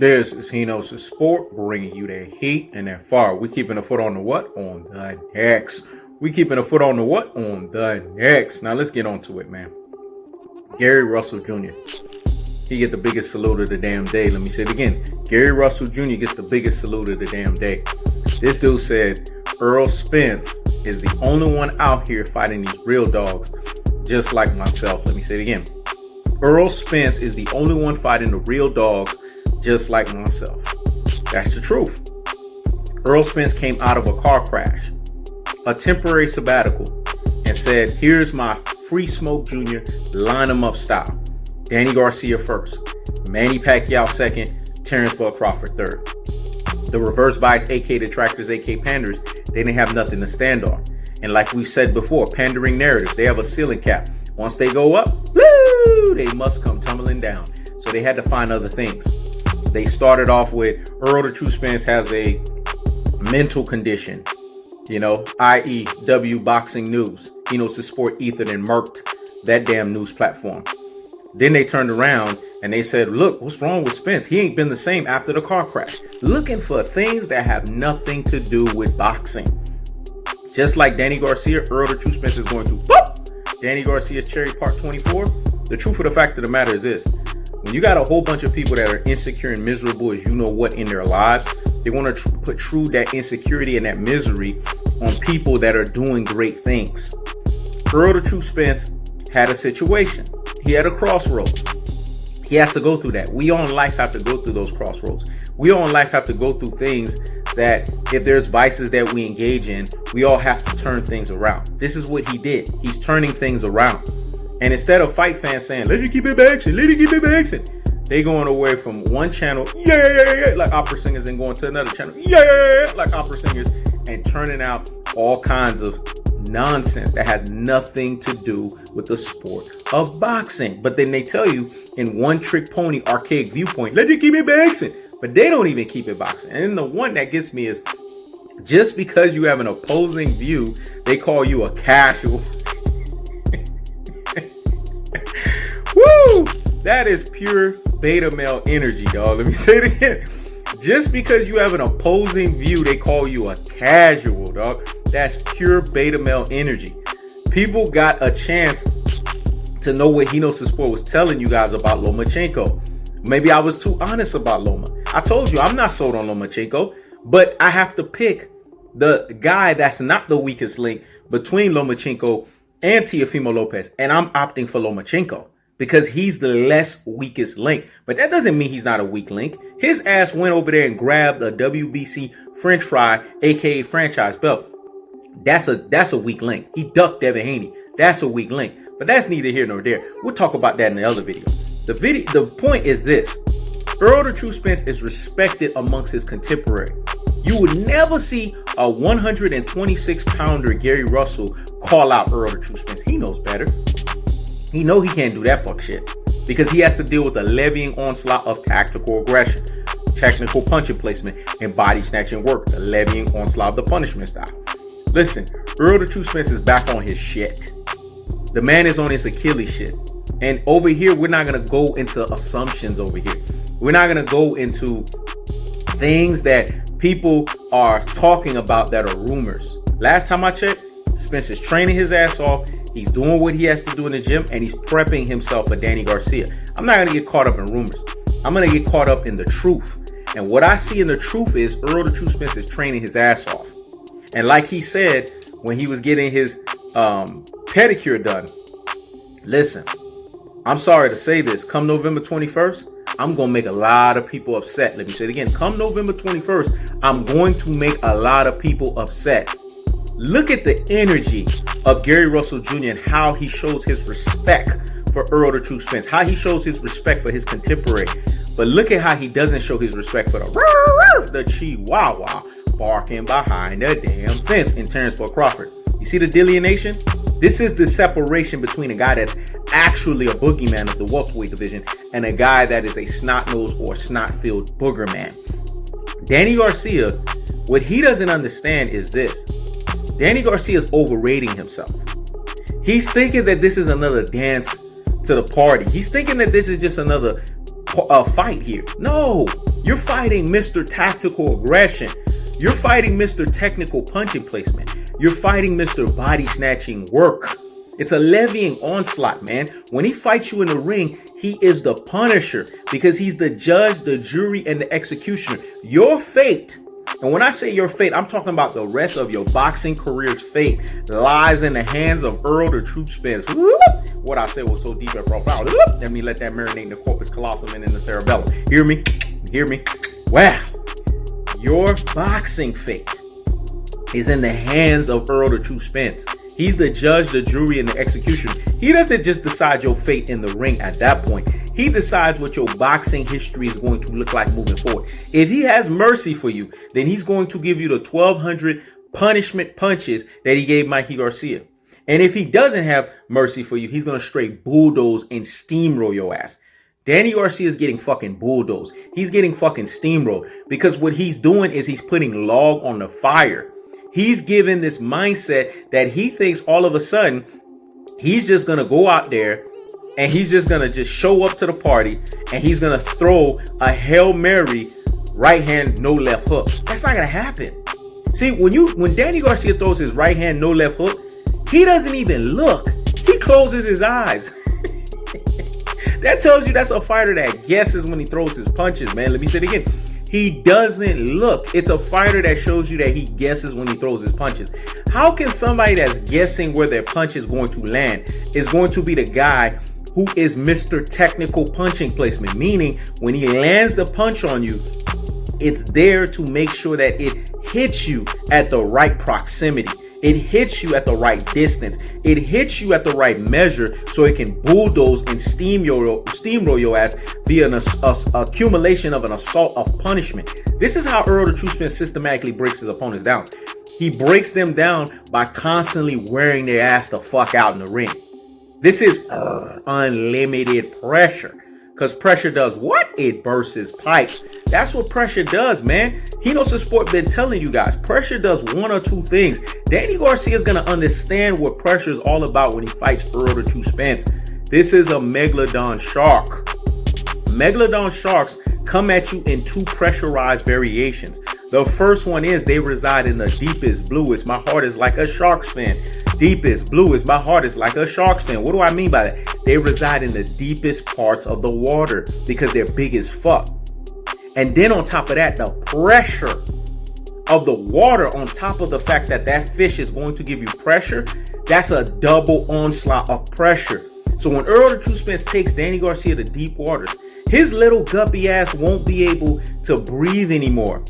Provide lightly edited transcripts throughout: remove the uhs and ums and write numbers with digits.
This is Hino's Sport, bringing you that heat and that fire. We keeping a foot on the what? On the next. We keeping a foot on the what? On the next. Now let's get on to it, man. Gary Russell Jr. He gets the biggest salute of the damn day. Let me say it again. Gary Russell Jr. gets the biggest salute of the damn day. This dude said Errol Spence is the only one out here fighting these real dogs, just like myself. Let me say it again. Errol Spence is the only one fighting the real dogs, just like myself. That's the truth. Errol Spence came out of a car crash, a temporary sabbatical, and said, here's my Free Smoke Jr. line 'em up style. Danny Garcia first, Manny Pacquiao second, Terrence Bud Crawford third. The reverse bias, aka detractors, aka panders, they didn't have nothing to stand on. And like we said before, pandering narratives, they have a ceiling cap. Once they go up, woo, they must come tumbling down. So they had to find other things. They started off with Errol the True Spence has a mental condition, i.e. W Boxing News. He knows the sport ethered and murked that damn news platform. Then they turned around and they said, look, what's wrong with Spence? He ain't been the same after the car crash. Looking for things that have nothing to do with boxing. Just like Danny Garcia, Errol the True Spence is going to whoop Danny Garcia's Cherry Part 24. The truth of the fact of the matter is this. When you got a whole bunch of people that are insecure and miserable as you know what in their lives, they want to put true that insecurity and that misery on people that are doing great things. Errol the True Spence had a situation. He had a crossroads. He has to go through that. We all in life have to go through those crossroads. We all in life have to go through things that if there's vices that we engage in, we all have to turn things around. This is what he did. He's turning things around. And instead of fight fans saying, let you keep it boxing, let you keep it boxing, they going away from one channel, like opera singers, and going to another channel, like opera singers, and turning out all kinds of nonsense that has nothing to do with the sport of boxing. But then they tell you in one trick pony archaic viewpoint, let you keep it boxing. But they don't even keep it boxing. And then the one that gets me is just because you have an opposing view, they call you a casual. Woo! That is pure beta male energy, dog. Let me say it again. Just because you have an opposing view, they call you a casual, dog. That's pure beta male energy. People got a chance to know what Hino Sport was telling you guys about Lomachenko. Maybe I was too honest about Loma. I told you I'm not sold on Lomachenko, but I have to pick the guy that's not the weakest link between Lomachenko and Teofimo Lopez. And I'm opting for Lomachenko because he's the less weakest link. But that doesn't mean he's not a weak link. His ass went over there and grabbed a WBC French fry, aka franchise belt. That's a weak link. He ducked Devin Haney. That's a weak link. But that's neither here nor there. We'll talk about that in the other video. The point is this. Errol the True Spence is respected amongst his contemporary. You would never see a 126-pounder Gary Russell call out Errol the True Spence. He knows better. He know he can't do that fuck shit because he has to deal with a levying onslaught of tactical aggression, technical punching placement, and body snatching work. The levying onslaught of the punishment style. Listen, Errol the True Spence is back on his shit. The man is on his Achilles shit. And over here, we're not going to go into assumptions over here. We're not going to go into things that people are talking about that are rumors. Last time I checked, Spence is training his ass off. He's doing what he has to do in the gym, and he's prepping himself for Danny Garcia. I'm not going to get caught up in rumors. I'm going to get caught up in the truth. And what I see in the truth is Errol the True Spence is training his ass off. And like he said when he was getting his pedicure done, listen, I'm sorry to say this. Come November 21st, I'm going to make a lot of people upset. Let me say it again. Come November 21st, I'm going to make a lot of people upset. Look at the energy of Gary Russell Jr. and how he shows his respect for Errol the True Spence, how he shows his respect for his contemporary. But look at how he doesn't show his respect for the Chihuahua barking behind the damn fence in Terrence Bud Crawford. You see the delineation? This is the separation between a guy that's actually a boogeyman of the welterweight division and a guy that is a snot-nosed or snot-filled booger man. Danny Garcia, what he doesn't understand is this. Danny Garcia is overrating himself. He's thinking that this is another dance to the party. He's thinking that this is just another fight here. No, You're fighting Mr. Tactical Aggression. You're fighting Mr. Technical Punching Placement. You're fighting Mr. Body Snatching Work. It's a levying onslaught, man. When he fights you in the ring, he is the Punisher because he's the judge, the jury, and the executioner. Your fate, and when I say your fate, I'm talking about the rest of your boxing career's fate, lies in the hands of Errol the Truth Spence. What I said was so deep and profound. Let me let that marinate in the corpus callosum and in the cerebellum. Hear me? Hear me? Wow. Your boxing fate is in the hands of Errol the Truth Spence. He's the judge, the jury, and the executioner. He doesn't just decide your fate in the ring at that point. He decides what your boxing history is going to look like moving forward. If he has mercy for you, then he's going to give you the 1,200 punishment punches that he gave Mikey Garcia. And if he doesn't have mercy for you, he's going to straight bulldoze and steamroll your ass. Danny Garcia is getting fucking bulldozed. He's getting fucking steamrolled because what he's doing is he's putting log on the fire. He's given this mindset that he thinks all of a sudden he's just going to go out there and he's just going to just show up to the party and he's going to throw a Hail Mary right hand, no left hook. That's not going to happen. See, when Danny Garcia throws his right hand, no left hook, he doesn't even look. He closes his eyes. That tells you that's a fighter that guesses when he throws his punches, man. Let me say it again. He doesn't look. It's a fighter that shows you that he guesses when he throws his punches. How can somebody that's guessing where their punch is going to land is going to be the guy who is Mr. Technical Punching Placement? Meaning, when he lands the punch on you, it's there to make sure that it hits you at the right proximity. It hits you at the right distance. It hits you at the right measure so it can bulldoze and steamroll your ass via an accumulation of an assault of punishment. This is how Errol the Truth Spence systematically breaks his opponents down. He breaks them down by constantly wearing their ass the fuck out in the ring. This is unlimited pressure. Because pressure does what? It bursts pipes. That's what pressure does, man. Hino's Sport been telling you guys. Pressure does one or two things. Danny Garcia is going to understand what pressure is all about when he fights Errol the Truth Spence. This is a Megalodon shark. Megalodon sharks come at you in two pressurized variations. The first one is they reside in the deepest, bluest. My heart is like a shark's fin. Deepest, bluest. My heart is like a shark's fin. What do I mean by that? They reside in the deepest parts of the water because they're big as fuck. And then on top of that, the pressure of the water on top of the fact that that fish is going to give you pressure, that's a double onslaught of pressure. So when Errol the Truth Spence takes Danny Garcia to deep waters, his little guppy ass won't be able to breathe anymore.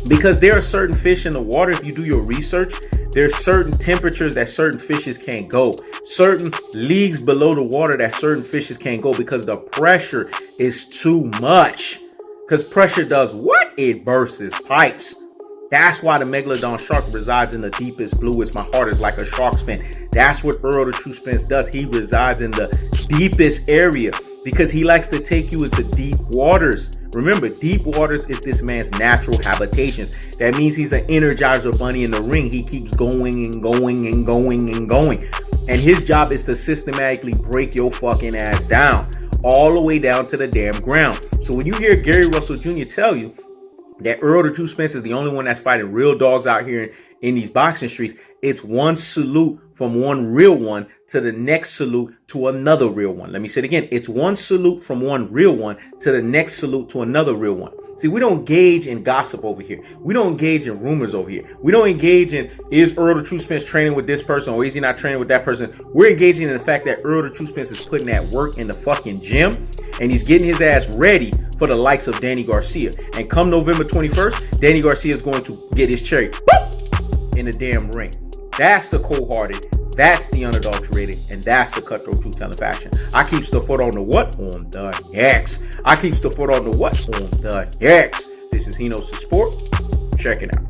Because there are certain fish in the water, if you do your research, there's certain temperatures that certain fishes can't go. Certain leagues below the water that certain fishes can't go because the pressure is too much. Because pressure does what? It bursts pipes. That's why the Megalodon shark resides in the deepest, bluest. My heart is like a shark's fin. That's what Errol the Truth Spence does. He resides in the deepest area because he likes to take you into deep waters. Remember, deep waters is this man's natural habitation. That means he's an Energizer bunny in the ring. He keeps going and going and going and going. And his job is to systematically break your fucking ass down. All the way down to the damn ground. So when you hear Gary Russell Jr. tell you that Errol the Truth Spence is the only one that's fighting real dogs out here in these boxing streets, it's one salute from one real one to the next salute to another real one. Let me say it again. It's one salute from one real one to the next salute to another real one. See, we don't engage in gossip over here. We don't engage in rumors over here. We don't engage in, is Errol the Truth Spence training with this person or is he not training with that person? We're engaging in the fact that Errol the Truth Spence is putting that work in the fucking gym and he's getting his ass ready for the likes of Danny Garcia. And come November 21st, Danny Garcia is going to get his cherry in the damn ring. That's the cold-hearted, that's the unadulterated, and that's the cutthroat truth-telling fashion. I keeps the foot on the what? On the X. I keeps the foot on the what? On the X. This is Hino's Sport. Check it out.